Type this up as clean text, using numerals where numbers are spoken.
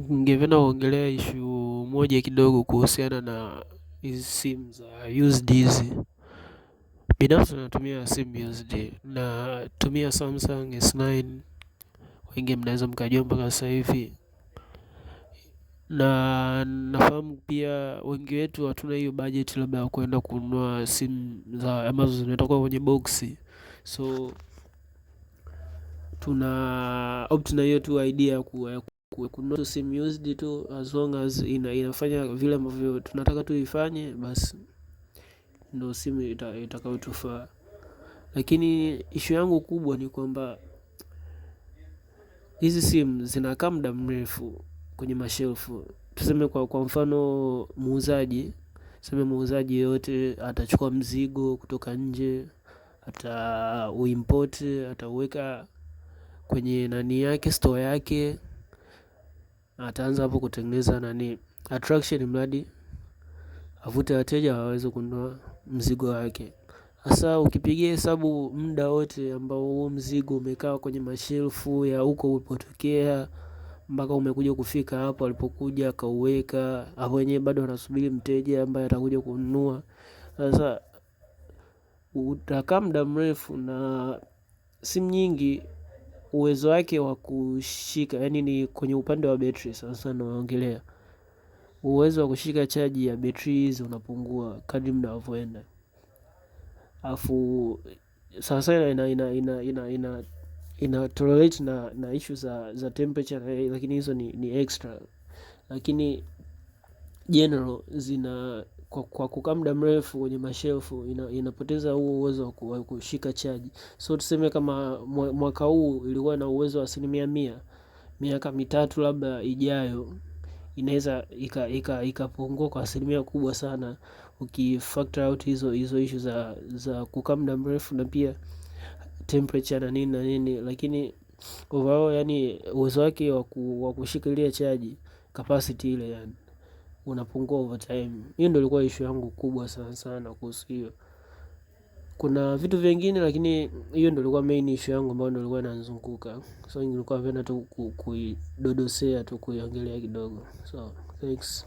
Ningependa kuongelea issue moja kidogo kuhusiana na hizi simu za used hizi. Binafsi natumia simu used, natumia Samsung S9, wengi mnaweza mkajua mpaka sasa hivi. Na nafahamu pia wengi wetu hatuna hiyo budget labda ya kwenda kununua simu za ambazo zimetoka kwenye boxi. So tuna opt na hiyo tu idea ya kununua tu simu used tu, as long as inafanya vile ambavyo tunataka tu ifanye, basi ndio simu itakayotufaa. Lakini issue yangu kubwa ni kwamba hizi simu zinakaa muda mrefu kwenye mashelfu. Tuseme kwa mfano muuzaji, tuseme muuzaji yeyote atachukua mzigo kutoka nje, atauimport, atauweka kwenye nani yake, store yake, ataanza hapo kutengeneza nani attraction, mradi avute wateja waweze kununua mzigo wake. Hasa ukipigia hesabu muda wote ambao huo mzigo umekaa kwenye mashelfu ya huko ulipotokea mpaka umekuja kufika hapo alipokuja akauweka hapo, wenyewe bado wanasubiri mteja ambaye atakuja kununua. Sasa utakaa muda mrefu, na simu nyingi uwezo wake wa kushika, yani ni kwenye upande wa betri. Sasa naongelea uwezo wa kushika chaji ya betri hizi unapungua kadri muda unavyoenda. Alafu sasa ina tolerate na issue za temperature, lakini hizo ni extra. Lakini general zina kwa kukaa muda mrefu kwenye mashelfu inapoteza huo uwezo wa kushika chaji. So tuseme kama mwaka huu ilikuwa na uwezo wa 100%, miaka mitatu labda ijayo inaweza ikapungua kwa kubwa sana, ukifactor out hizo issue za kukaa muda mrefu na pia temperature na nini na nini. Lakini overall, yani uwezo wake wa kushika ile chaji, capacity ile, yani unapungua over time. Hiyo ndio ilikuwa issue yangu kubwa sana sana kuhusu hiyo. Kuna vitu vingine, lakini hiyo ndio ilikuwa main issue yangu ambayo ndio ilikuwa inanizunguka. So nilikuwa napenda tu kuidodosea tu, kuiongelea kidogo. So thanks.